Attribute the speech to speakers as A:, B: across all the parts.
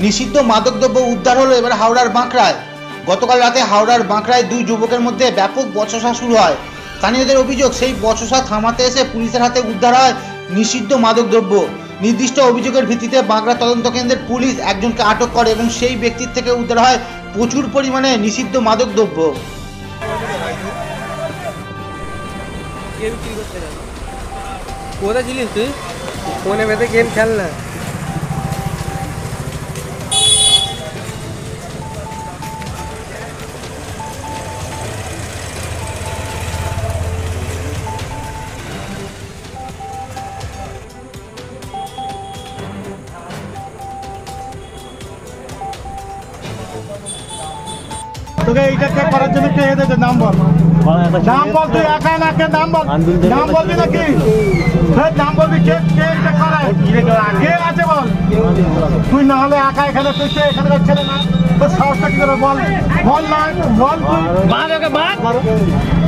A: নিষিদ্ধ মাদকদ্রব্য উদ্ধার হলো এবার হাওড়ার বাঁকড়ায়। গতকাল রাতে হাওড়ার বাঁকড়ায় দুই যুবকের মধ্যে ব্যাপক বচসা শুরু হয়। স্থানীয়দের অভিযোগ, সেই বচসা থামাতে এসে পুলিশের হাতে উদ্ধার হয় নিষিদ্ধ মাদকদ্রব্য। নির্দিষ্ট অভিযোগের ভিত্তিতে বাঁকড়া তদন্ত কেন্দ্রের পুলিশ একজনকে আটক করে এবং সেই ব্যক্তির থেকে উদ্ধার হয় প্রচুর পরিমাণে নিষিদ্ধ মাদকদ্রব্য।
B: কোথায় ছিলিস তুই? ফোনে বেঁধে গেম খেল না।
C: তোকে এইটা চেক করার জন্য কে এসেছে? নাম বল, নাম বল। তুই একা না, কে নাম বল, নাম বলবি নাকি? নাম বলবি। কে কে চেক করায়? কে আছে বল। তুই না হলে একা এখানে, তুই এখানকার ছেলে না, তোর সাহসটা কি করে বল? বল না, বল।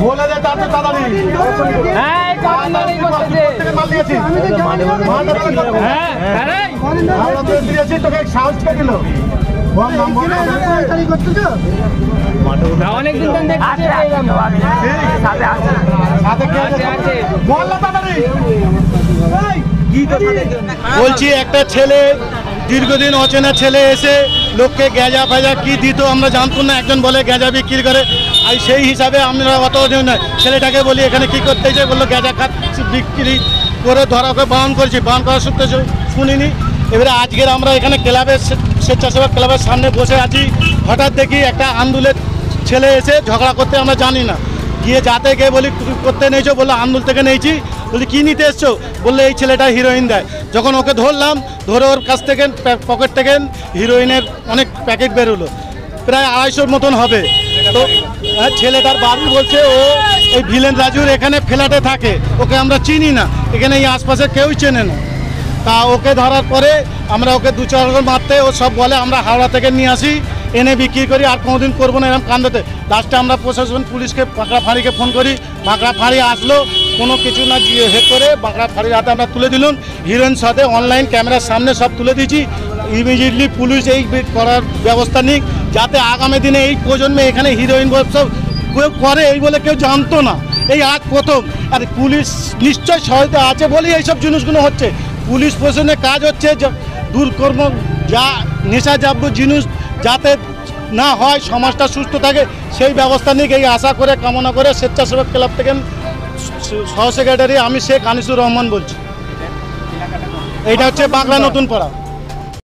C: বলে দে তাতে তাড়াতাড়ি। মাল দিয়েছি, তোকে সাহস কে দিল? বলছি একটা ছেলে, দীর্ঘদিন অচেনা ছেলে এসে লোককে গেঁজা ফেজা কি দিত আমরা জানতাম না। একজন বলে গেঁজা বিক্রি করে, আর সেই হিসাবে আমরা অত ছেলেটাকে বলি এখানে কি করতে চাই, বললো গেঁজা খাচ্ছি বিক্রি করে, ধরা ওকে বারণ করেছি। বারণ করার সূত্রে শুনিনি। এবারে আজকের আমরা এখানে ক্লাবের, স্বেচ্ছাসেবক ক্লাবের সামনে বসে আছি। হঠাৎ দেখি একটা আন্দুলের ছেলে এসে ঝগড়া করতে, আমরা জানি না। গিয়ে যাতে গিয়ে বলি করতে নেইছো, বললো আন্দুল থেকে নেইছি। বলি কী নিতে এসছো? বললে এই ছেলেটা হিরোইন দেয়। যখন ওকে ধরলাম, ধরে ওর কাছ থেকে পকেট থেকে হিরোইনের অনেক প্যাকেট বেরোলো, প্রায় 250 মতন হবে। তো ছেলেটার বাড়ি বলছে ও ওই ভিলেন রাজুর এখানে ফ্ল্যাটে থাকে, ওকে আমরা চিনি না, এখানে এই আশপাশে কেউই চেনে না। তা ওকে ধরার পরে আমরা ওকে 2-4 জন মারতে, ও সব বলে আমরা হাওড়া থেকে নিয়ে আসি, এনে বিক্রি করি, আর কোনোদিন করবো না, এরকম কান্দতে। লাস্টে আমরা প্রশাসন পুলিশকে, বাঁকড়া ফাঁড়িকে ফোন করি। বাঁকড়া ফাঁড়ি আসলো, কোনো কিছু না হে করে বাঁকড়া ফাঁড়ির হাতে আমরা তুলে দিলাম। হিরোইন সাথে অনলাইন ক্যামেরার সামনে সব তুলে দিয়েছি। ইমিডিয়েটলি পুলিশ এই করার ব্যবস্থা নিক, যাতে আগামী দিনে এই প্রজন্মে এখানে হিরোইন ব্যবসা কেউ করে এই বলে কেউ জানতো না, এই আজ প্রথম। আর পুলিশ নিশ্চয় সহায়তা আছে বলেই এইসব জিনিসগুলো হচ্ছে। পুলিশ প্রশাসনের কাজ হচ্ছে দুর্কর্ম, যা নেশাদ্রব্য জিনিস যাতে না হয়, সমাজটা সুস্থ থাকে, সেই ব্যবস্থা নিয়ে এই আশা করে, কামনা করে স্বেচ্ছাসেবক ক্লাব থেকে সহ সেক্রেটারি আমি শেখ আনিসুর রহমান বলছি। এইটা হচ্ছে বাঁকড়া নতুন পাড়া।